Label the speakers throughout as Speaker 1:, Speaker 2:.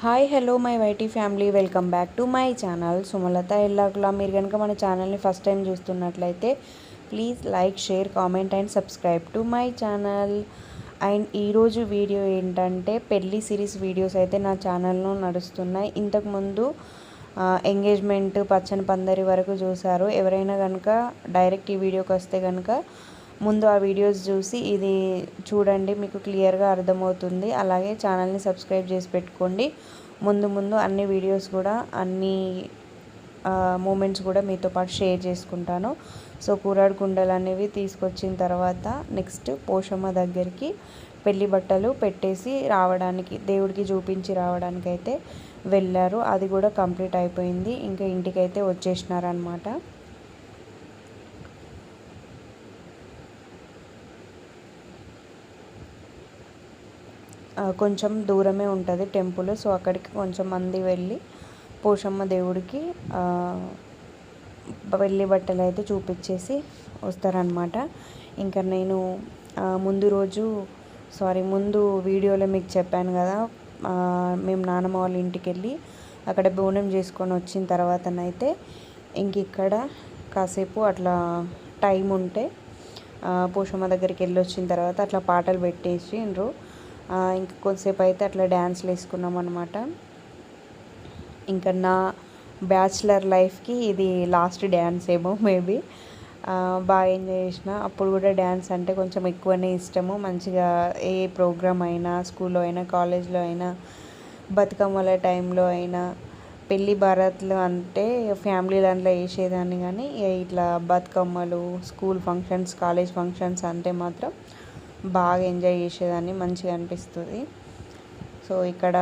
Speaker 1: Hi hello my YT family, welcome back to my channel Sumalatha Ellakula. మీరు కనుక మన ఛానల్ని ఫస్ట్ టైం చూస్తున్నట్లయితే please like, share, comment and subscribe to my channel. And ఈరోజు video ఏంటంటే పెళ్ళి సిరీస్ వీడియోస్ అయితే నా ఛానల్లో నడుస్తున్నాయి. ఇంతకుముందు ఎంగేజ్మెంట్, పచ్చని పందిరి వరకు చూసారు. ఎవరైనా కనుక డైరెక్ట్ ఈ వీడియోకి వస్తే కనుక ముందు ఆ వీడియోస్ చూసి ఇది చూడండి, మీకు క్లియర్గా అర్థమవుతుంది. అలాగే ఛానల్ని సబ్స్క్రైబ్ చేసి పెట్టుకోండి. ముందు ముందు అన్ని వీడియోస్ కూడా అన్ని మూమెంట్స్ కూడా మీతో పాటు షేర్ చేసుకుంటాను. సో కూరాడు కుండలు అనేవి తీసుకొచ్చిన తర్వాత నెక్స్ట్ పోషమ్మ దగ్గరికి పెళ్లి బట్టలు పెట్టేసి రావడానికి, దేవుడికి చూపించి రావడానికి అయితే వెళ్ళారు. అది కూడా కంప్లీట్ అయిపోయింది. ఇంకా ఇంటికైతే వచ్చేసినారనమాట. కొంచెం దూరమే ఉంటుంది టెంపుల్. సో అక్కడికి కొంచెం మంది వెళ్ళి పోషమ్మ దేవుడికి పెళ్లి బట్టలు అయితే చూపించేసి వస్తారనమాట. ఇంకా నేను ముందు వీడియోలో మీకు చెప్పాను కదా, మేము నాన్నమ్మ వాళ్ళ ఇంటికి వెళ్ళి అక్కడ బోనం చేసుకొని వచ్చిన తర్వాతనైతే ఇంక ఇక్కడ కాసేపు అట్లా టైం ఉంటే పోషమ్మ దగ్గరికి వెళ్ళి వచ్చిన తర్వాత అట్లా పాటలు పెట్టేసిండ్రు. ఇంకా కొద్దిసేపు అయితే అట్లా డ్యాన్స్లు వేసుకున్నాం అనమాట. ఇంకా నా బ్యాచిలర్ లైఫ్కి ఇది లాస్ట్ డ్యాన్స్ ఏమో మేబీ. బాగా ఎంజాయ్ చేసిన. అప్పుడు కూడా డ్యాన్స్ అంటే కొంచెం ఎక్కువనే ఇష్టము. మంచిగా ఏ ప్రోగ్రామ్ అయినా, స్కూల్లో అయినా, కాలేజ్లో అయినా, బతుకమ్మల టైంలో అయినా, పెళ్ళి భారత్లు అంటే ఫ్యామిలీ దాంట్లో వేసేదాన్ని. కానీ ఇట్లా బతుకమ్మలు, స్కూల్ ఫంక్షన్స్, కాలేజ్ ఫంక్షన్స్ అంటే మాత్రం బాగా ఎంజాయ్ చేసేదాన్ని, మంచిగా అనిపిస్తుంది. సో ఇక్కడ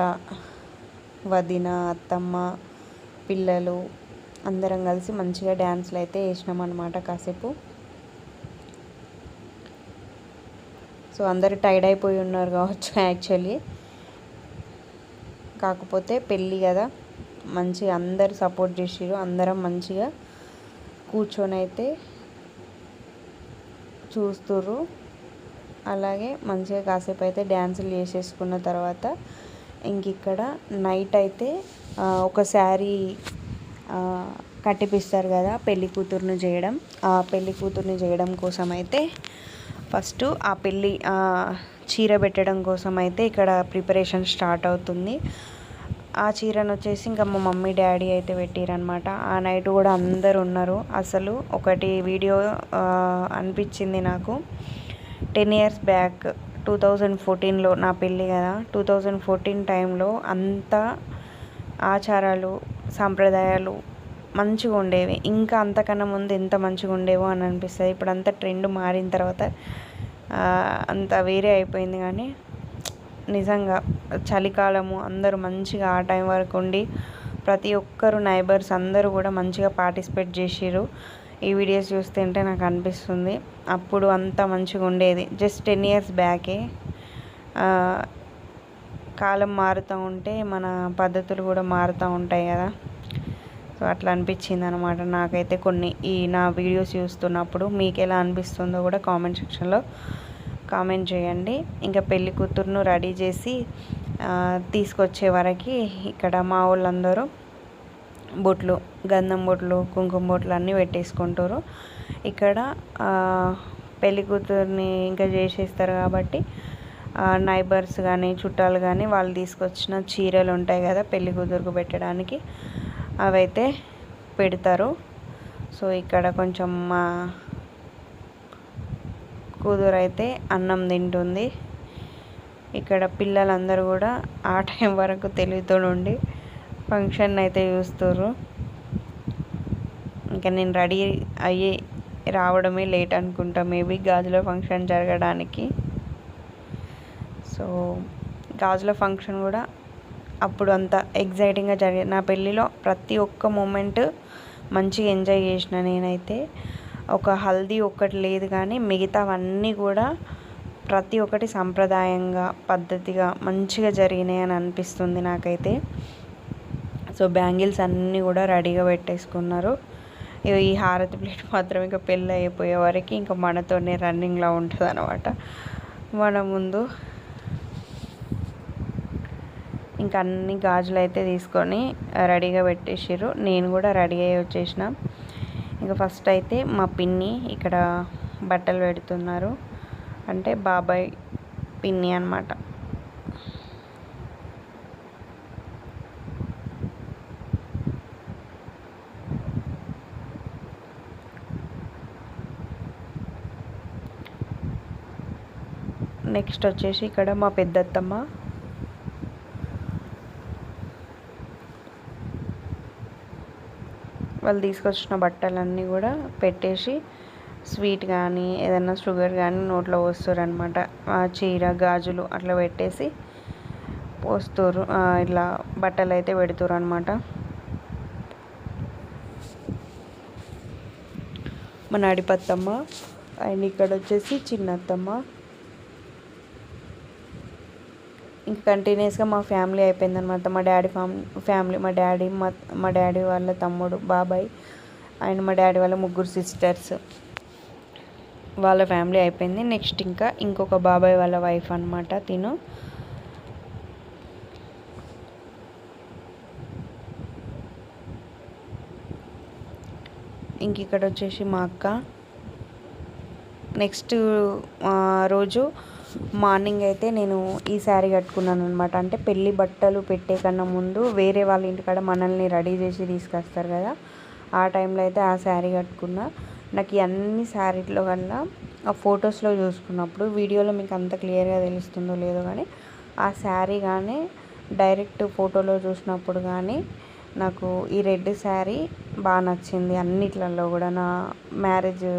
Speaker 1: వదిన, అత్తమ్మ, పిల్లలు అందరం కలిసి మంచిగా డ్యాన్స్లు అయితే వేసినాం అనమాట కాసేపు. సో అందరు టైర్డ్ అయిపోయి ఉన్నారు కావచ్చు యాక్చువల్లీ. కాకపోతే పెళ్ళి కదా, మంచిగా అందరు సపోర్ట్ చేసిర్రు. అందరం మంచిగా కూర్చొని అయితే చూస్తుర్రు. అలాగే మంచిగా కాసేపు అయితే డ్యాన్సులు చేసేసుకున్న తర్వాత ఇంక ఇక్కడ నైట్ అయితే ఒక శారీ కట్టిపిస్తారు కదా పెళ్లి కూతురుని చేయడం. ఆ పెళ్లి కూతురుని చేయడం కోసం అయితే ఫస్ట్ ఆ పెళ్ళి చీర పెట్టడం కోసం అయితే ఇక్కడ ప్రిపరేషన్ స్టార్ట్ అవుతుంది. ఆ చీరను వచ్చేసి ఇంకా మా మమ్మీ, డాడీ అయితే పెట్టిరనమాట. ఆ నైట్ కూడా అందరు ఉన్నారు. అసలు ఒకటి వీడియో అనిపించింది నాకు. 10 years బ్యాక్ 2014లో నా పెళ్ళి కదా, 2014 టైంలో అంత ఆచారాలు, సాంప్రదాయాలు మంచిగా ఉండేవి. ఇంకా అంతకన్నా ముందు ఎంత మంచిగా ఉండేవో అని అనిపిస్తుంది. ఇప్పుడు అంతా ట్రెండ్ మారిన తర్వాత అంత వేరే అయిపోయింది. కానీ నిజంగా చలికాలము అందరూ మంచిగా ఆ టైం వరకు ఉండి ప్రతి ఒక్కరు నైబర్స్ అందరూ కూడా మంచిగా పార్టిసిపేట్ చేసిర్రు. ఈ వీడియోస్ చూస్తుంటే నాకు అనిపిస్తుంది అప్పుడు అంతా మంచిగా ఉండేది. Just 10 years బ్యాకే. కాలం మారుతూ ఉంటే మన పద్ధతులు కూడా మారుతూ ఉంటాయి కదా. సో అట్లా అనిపించింది అనమాట నాకైతే. నా వీడియోస్ చూస్తున్నప్పుడు మీకు ఎలా అనిపిస్తుందో కూడా కామెంట్ సెక్షన్లో కామెంట్ చేయండి. ఇంకా పెళ్లి కూతురును రెడీ చేసి తీసుకొచ్చే వరకు ఇక్కడ మా వాళ్ళందరూ బొట్లు, గంధం బొట్లు, కుంకుమ బొట్లు అన్నీ పెట్టేసుకుంటారు. ఇక్కడ పెళ్లి కూతుర్ని ఇంకా చేసేస్తారు కాబట్టి నైబర్స్ కానీ, చుట్టాలు కానీ వాళ్ళు తీసుకొచ్చిన చీరలు ఉంటాయి కదా పెళ్లి కూతురుకు పెట్టడానికి, అవైతే పెడతారు. సో ఇక్కడ కొంచెం మా కూతురు అయితే అన్నం తింటుంది. ఇక్కడ పిల్లలందరూ కూడా ఆ టైం వరకు తెలివితో ఉండి ఫంక్షన్ అయితే చూస్తారు. ఇంకా నేను రెడీ అయ్యి రావడమే లేట్ అనుకుంటా మేబీ గాజుల ఫంక్షన్ జరగడానికి. సో గాజుల ఫంక్షన్ కూడా అప్పుడు అంత ఎగ్జైటింగ్గా జరిగేది. నా పెళ్ళిలో ప్రతి ఒక్క మూమెంట్ మంచిగా ఎంజాయ్ చేసిన నేనైతే. ఒక హల్దీ ఒక్కటి లేదు కానీ మిగతావన్నీ కూడా ప్రతి ఒక్కటి సాంప్రదాయంగా, పద్ధతిగా మంచిగా జరిగినాయి అని అనిపిస్తుంది నాకైతే. సో బ్యాంగిల్స్ అన్నీ కూడా రెడీగా పెట్టేసుకున్నారు. ఈ హారతి ప్లేట్ మాత్రం ఇంకా పెళ్ళి అయిపోయే వరకు ఇంకా మనతోనే రన్నింగ్లా ఉంటుంది అనమాట. మన ముందు ఇంకా అన్ని గాజులు అయితే తీసుకొని రెడీగా పెట్టేసారు. నేను కూడా రెడీ అయ్యి వచ్చేసిన. ఇంకా ఫస్ట్ అయితే మా పిన్ని ఇక్కడ బట్టలు పెడుతున్నారు, అంటే బాబాయ్ పిన్ని అన్నమాట. నెక్స్ట్ వచ్చేసి ఇక్కడ మా పెద్దత్తమ్మ, వాళ్ళు తీసుకొచ్చిన బట్టలన్నీ కూడా పెట్టేసి స్వీట్ కానీ ఏదైనా షుగర్ కానీ నోట్లో పోస్తారు అనమాట. చీర గాజులు అట్లా పెట్టేసి పోస్తారు, ఇట్లా బట్టలు అయితే పెడుతారు అనమాట. మా నడిపత్తమ్మ అండ్ ఇక్కడ వచ్చేసి చిన్నత్తమ్మ. ఇంకా కంటిన్యూస్గా మా ఫ్యామిలీ అయిపోయిందనమాట. మా డాడీ ఫ్యామిలీ, మా డాడీ వాళ్ళ తమ్ముడు బాబాయ్ అండ్ మా డాడీ వాళ్ళ 3 సిస్టర్స్, వాళ్ళ ఫ్యామిలీ అయిపోయింది. నెక్స్ట్ ఇంకా ఇంకొక బాబాయ్ వాళ్ళ వైఫ్ అనమాట తిను. ఇంక ఇక్కడ వచ్చేసి మా అక్క. నెక్స్ట్ రోజు మార్నింగ్ అయితే నేను ఈ శారీ కట్టుకున్నాను అనమాట. అంటే పెళ్ళి బట్టలు పెట్టే కన్నా ముందు వేరే వాళ్ళ ఇంటికాడ మనల్ని రెడీ చేసి తీసుకొస్తారు కదా, ఆ టైంలో అయితే ఆ శారీ కట్టుకున్నా. నాకు అన్ని శారీలో కన్నా ఆ ఫొటోస్లో చూసుకున్నప్పుడు, వీడియోలో మీకు అంత క్లియర్గా తెలుస్తుందో లేదో కానీ, ఆ శారీ కానీ డైరెక్ట్ ఫోటోలో చూసినప్పుడు కానీ నాకు ఈ రెడ్ శారీ బాగా నచ్చింది. అన్నిట్లలో కూడా నా మ్యారేజ్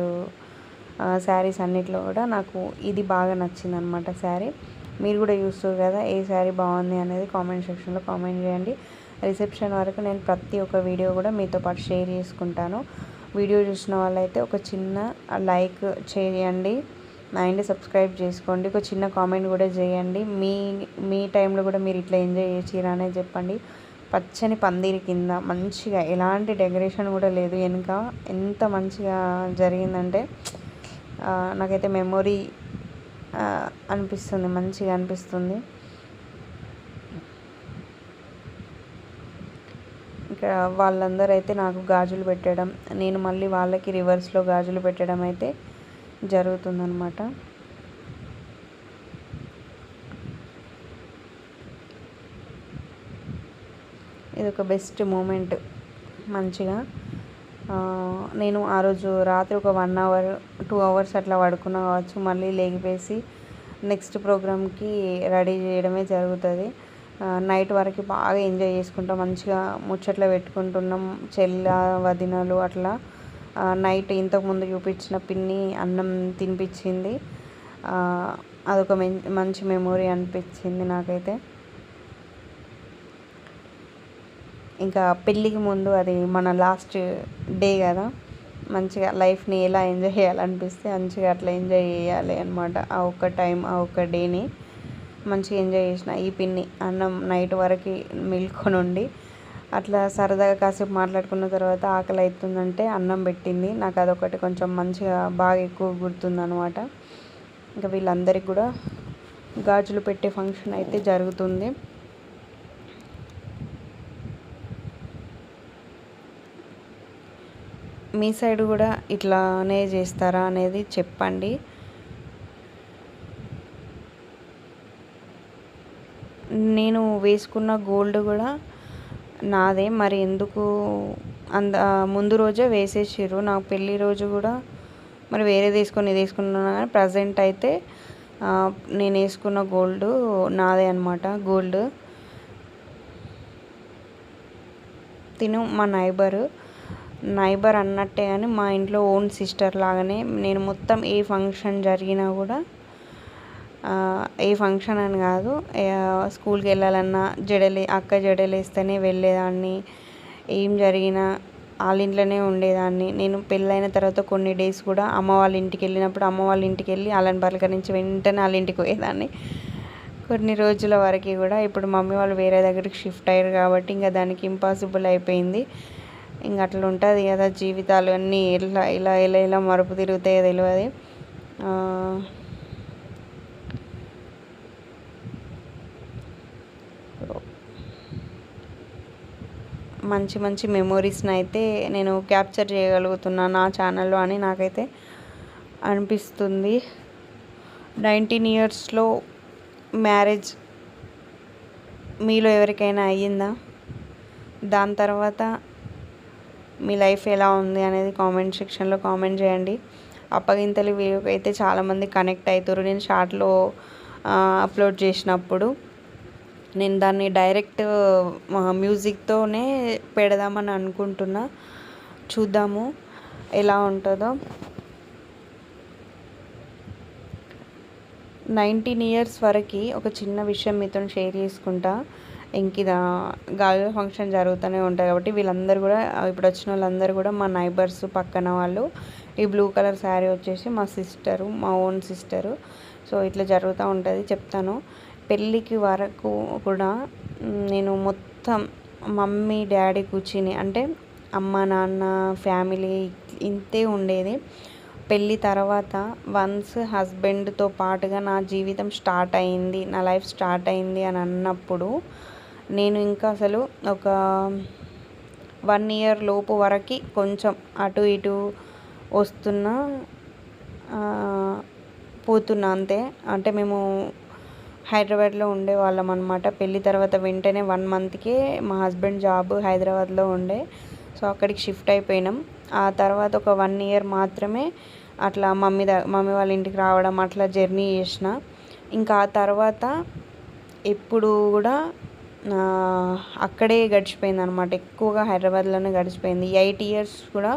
Speaker 1: శారీస్ అన్నిట్లో కూడా నాకు ఇది బాగా నచ్చింది అనమాట శారీ. మీరు కూడా చూస్తారు కదా ఏ శారీ బాగుంది అనేది కామెంట్ సెక్షన్లో కామెంట్ చేయండి. రిసెప్షన్ వరకు నేను ప్రతి ఒక్క వీడియో కూడా మీతో పాటు షేర్ చేసుకుంటాను. వీడియో చూసిన వాళ్ళైతే ఒక చిన్న లైక్ చేయండి అండ్ సబ్స్క్రైబ్ చేసుకోండి. ఒక చిన్న కామెంట్ కూడా చేయండి. మీ టైంలో కూడా మీరు ఇట్లా ఎంజాయ్ చేసిరా అనేది చెప్పండి. పచ్చని పందిరి కింద మంచిగా ఎలాంటి డెకరేషన్ కూడా లేదు, వెనుక ఎంత మంచిగా జరిగిందంటే నాకైతే మెమొరీ అనిపిస్తుంది, మంచిగా అనిపిస్తుంది. ఇక్కడ వాళ్ళందరూ అయితే నాకు గాజులు పెట్టడం, నేను మళ్ళీ వాళ్ళకి రివర్స్లో గాజులు పెట్టడం అయితే జరుగుతుందన్నమాట. ఇది ఒక బెస్ట్ మూమెంట్. మంచిగా నేను ఆ రోజు రాత్రి ఒక 1 అవర్ 2 అవర్స్ అట్లా పడుకున్నా కావచ్చు. మళ్ళీ లేగిపేసి నెక్స్ట్ ప్రోగ్రామ్కి రెడీ చేయడమే జరుగుతుంది. నైట్ వరకు బాగా ఎంజాయ్ చేసుకుంటాం, మంచిగా ముచ్చట్లు పెట్టుకుంటున్నాం చెల్ల వదినలు అట్లా. నైట్ ఇంతకుముందు చూపించిన పిన్ని అన్నం తినిపించింది, అదొక మంచి మెమొరీ అనిపించింది నాకైతే. ఇంకా పెళ్ళికి ముందు అది మన లాస్ట్ డే కదా, మంచిగా లైఫ్ని ఎలా ఎంజాయ్ చేయాలనిపిస్తే మంచిగా అట్లా ఎంజాయ్ చేయాలి అనమాట. ఆ ఒక్క టైం, ఆ ఒక్క డేని మంచిగా ఎంజాయ్ చేసిన. ఈ పిన్ని అన్నం నైట్ వరకు మిల్కొని ఉండి అట్లా సరదాగా కాసేపు మాట్లాడుకున్న తర్వాత ఆకలి అవుతుందంటే అన్నం పెట్టింది. నాకు అదొకటి కొంచెం మంచిగా బాగా ఎక్కువ గుర్తుందనమాట. ఇంకా వీళ్ళందరికీ కూడా గాజులు పెట్టే ఫంక్షన్ అయితే జరుగుతుంది. మీ సైడ్ కూడా ఇట్లానే చేస్తారా అనేది చెప్పండి. నేను వేసుకున్న గోల్డ్ కూడా నాదే, మరి ఎందుకు ముందు రోజే వేసేసారు. నాకు పెళ్ళి రోజు కూడా మరి వేరే తీసుకున్నాను కానీ ప్రజెంట్ అయితే నేను వేసుకున్న గోల్డ్ నాదే అనమాట. గోల్డ్ తిను మా నైబర్ అన్నట్టే కానీ మా ఇంట్లో ఓన్ సిస్టర్ లాగానే. నేను మొత్తం ఏ ఫంక్షన్ జరిగినా కూడా, ఏ ఫంక్షన్ అని కాదు, స్కూల్కి వెళ్ళాలన్నా అక్క జడలు వేస్తేనే వెళ్ళేదాన్ని. ఏం జరిగినా వాళ్ళ ఇంట్లోనే ఉండేదాన్ని. నేను పెళ్ళైన తర్వాత కొన్ని డేస్ కూడా అమ్మ వాళ్ళ ఇంటికి వెళ్ళినప్పుడు అమ్మ వాళ్ళ ఇంటికి వెళ్ళి వాళ్ళని పలకరించి వెంటనే వాళ్ళ ఇంటికి పోయేదాన్ని కొన్ని రోజుల వరకు కూడా. ఇప్పుడు మమ్మీ వాళ్ళు వేరే దగ్గరికి షిఫ్ట్ అయ్యారు కాబట్టి ఇంకా దానికి ఇంపాసిబుల్ అయిపోయింది. ఇంకా అట్లా ఉంటుంది కదా జీవితాలు అన్నీ, ఇలా మరుపు తిరుగుతాయో తెలియదు. మంచి మంచి మెమొరీస్ని అయితే నేను క్యాప్చర్ చేయగలుగుతున్నా నా ఛానల్లో అని నాకైతే అనిపిస్తుంది. 19 ఇయర్స్లో మ్యారేజ్ మీలో ఎవరికైనా అయ్యిందా? దాని తర్వాత మీ లైఫ్ ఎలా ఉంది అనేది కామెంట్ సెక్షన్లో కామెంట్ చేయండి. అప్పగింతలు వీడియోకి అయితే చాలామంది కనెక్ట్ అవుతారు. నేను షార్ట్లో అప్లోడ్ చేసినప్పుడు నేను దాన్ని డైరెక్ట్ మ్యూజిక్తోనే పెడదామని అనుకుంటున్నా. చూద్దాము ఎలా ఉంటుందో. 19 ఇయర్స్ వరకు ఒక చిన్న విషయం మీతో షేర్ చేసుకుంటా. ఇంక ఇది గాజుల ఫంక్షన్ జరుగుతూనే ఉంటాయి కాబట్టి వీళ్ళందరూ కూడా ఇప్పుడు వచ్చిన వాళ్ళందరూ కూడా మా నైబర్స్ పక్కన వాళ్ళు. ఈ బ్లూ కలర్ శారీ వచ్చేసి మా సిస్టరు, మా ఓన్ సిస్టరు. సో ఇట్లా జరుగుతూ ఉంటుంది. చెప్తాను. పెళ్ళికి వరకు కూడా నేను మొత్తం మమ్మీ డాడీ కూర్చుని అంటే అమ్మ నాన్న ఫ్యామిలీ ఇంతే ఉండేది. పెళ్ళి తర్వాత వన్స్ హస్బెండ్తో పాటుగా నా జీవితం స్టార్ట్ అయింది, నా లైఫ్ స్టార్ట్ అయింది అని అన్నప్పుడు నేను ఇంకా అసలు ఒక 1 ఇయర్ లోపు వరకు కొంచెం అటు ఇటు వస్తున్నా పోతున్నా అంతే. అంటే మేము హైదరాబాద్లో ఉండేవాళ్ళం అనమాట. పెళ్ళి తర్వాత వెంటనే 1 మంత్కే మా హస్బెండ్ జాబ్ హైదరాబాద్లో ఉండే. సో అక్కడికి షిఫ్ట్ అయిపోయినాం. ఆ తర్వాత ఒక 1 ఇయర్ మాత్రమే అట్లా మమ్మీ వాళ్ళ ఇంటికి రావడం అట్లా జర్నీ చేసిన. ఇంకా ఆ తర్వాత ఎప్పుడు కూడా అక్కడే గడిచిపోయింది అనమాట. ఎక్కువగా హైదరాబాద్లోనే గడిచిపోయింది. 8 ఇయర్స్ కూడా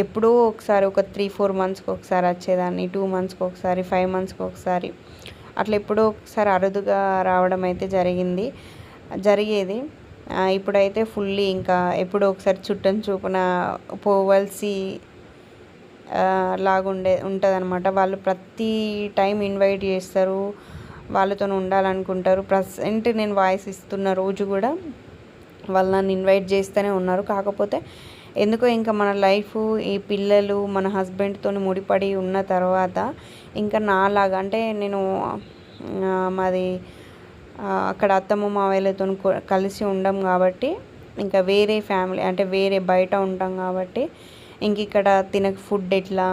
Speaker 1: ఎప్పుడో ఒకసారి ఒక 3-4 మంత్స్కి ఒకసారి వచ్చేదాన్ని, 2 మంత్స్కి ఒకసారి, 5 మంత్స్కి ఒకసారి అట్లా ఎప్పుడో ఒకసారి అరుదుగా రావడం అయితే జరిగేది. ఇప్పుడైతే ఫుల్లీ ఇంకా ఎప్పుడో ఒకసారి చుట్టం చూపున పోవలసి ఉంటుంది అనమాట. వాళ్ళు ప్రతి టైం ఇన్వైట్ చేస్తారు, వాళ్ళతో ఉండాలనుకుంటారు. ప్రజెంట్ నేను వాయిస్ ఇస్తున్న రోజు కూడా వాళ్ళు నన్ను ఇన్వైట్ చేస్తూనే ఉన్నారు. కాకపోతే ఎందుకో ఇంకా మన లైఫ్ ఈ పిల్లలు మన హస్బెండ్తో ముడిపడి ఉన్న తర్వాత ఇంకా నాలాగా అంటే నేను మాది అక్కడ అత్తమ్మ మావయ్యలతో కలిసి ఉండం కాబట్టి ఇంకా వేరే ఫ్యామిలీ అంటే వేరే బయట ఉంటాం కాబట్టి ఇంక ఇక్కడ తినక ఫుడ్ ఎట్లా,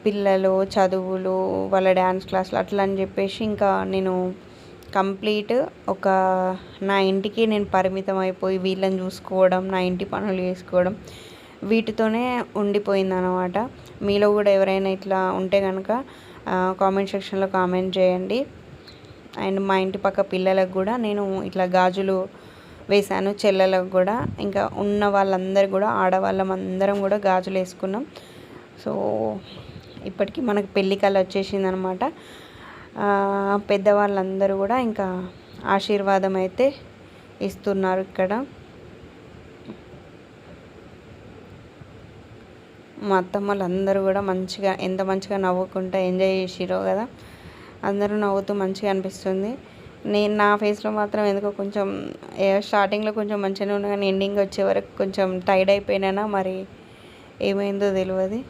Speaker 1: పిల్లలు చదువులు, వాళ్ళ డ్యాన్స్ క్లాసులు అట్లా అని చెప్పేసి ఇంకా నేను కంప్లీట్ ఒక నా ఇంటికి నేను పరిమితం అయిపోయి వీళ్ళని చూసుకోవడం, నా ఇంటి పనులు చేసుకోవడం వీటితోనే ఉండిపోయింది అన్నమాట. మీలో కూడా ఎవరైనా ఇట్లా ఉంటే కనుక కామెంట్ సెక్షన్లో కామెంట్ చేయండి. అండ్ మా ఇంటి పక్క పిల్లలకు కూడా నేను ఇట్లా గాజులు వేశాను, చెల్లెలకు కూడా. ఇంకా ఉన్న వాళ్ళందరూ కూడా ఆడవాళ్ళం అందరం కూడా గాజులు వేసుకున్నాం. సో ఇప్పటికీ మనకు పెళ్ళి కళ వచ్చేసింది అనమాట. పెద్దవాళ్ళందరూ కూడా ఇంకా ఆశీర్వాదం అయితే ఇస్తున్నారు ఇక్కడ. మా అత్తమ్మలు అందరూ కూడా ఎంత మంచిగా నవ్వుకుంటూ ఎంజాయ్ చేసిరో కదా. అందరూ నవ్వుతూ మంచిగా అనిపిస్తుంది. నేను నా ఫేస్లో మాత్రం ఎందుకో కొంచెం స్టార్టింగ్లో కొంచెం మంచిగానే ఉన్నా కానీ ఎండింగ్ వచ్చే వరకు కొంచెం టైర్డ్ అయిపోయినా, మరి ఏమైందో తెలియదు.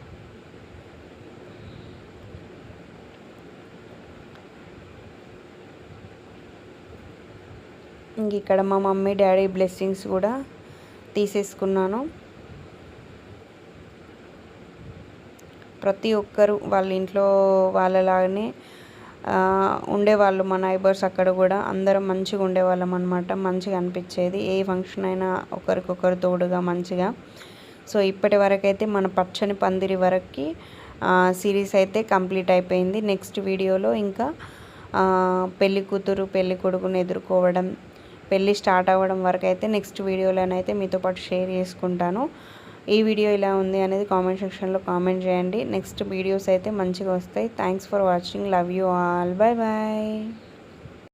Speaker 1: ఇంక ఇక్కడ మా మమ్మీ డాడీ బ్లెస్సింగ్స్ కూడా తీసేసుకున్నాను. ప్రతి ఒక్కరు వాళ్ళ ఇంట్లో వాళ్ళలాగానే ఉండేవాళ్ళు. మా నైబర్స్ అక్కడ కూడా అందరం మంచిగా ఉండేవాళ్ళం అనమాట. మంచిగా అనిపించేది. ఏ ఫంక్షన్ అయినా ఒకరికొకరు తోడుగా మంచిగా. సో ఇప్పటి వరకు అయితే మన పచ్చని పందిరి వరకు సిరీస్ అయితే కంప్లీట్ అయిపోయింది. నెక్స్ట్ వీడియోలో ఇంకా పెళ్లి కూతురు పెళ్లి కొడుకుని ఎదుర్కోవడం, పెళ్ళి స్టార్ట్ అవ్వడం వరకు అయితే నెక్స్ట్ వీడియోలోనైతే మీతో పాటు షేర్ చేసుకుంటాను. ఈ వీడియో ఇలా ఉంది అనేది కామెంట్ సెక్షన్లో కామెంట్ చేయండి. నెక్స్ట్ వీడియోస్ అయితే మంచిగా వస్తాయి. Thanks for watching. Love you all. Bye bye.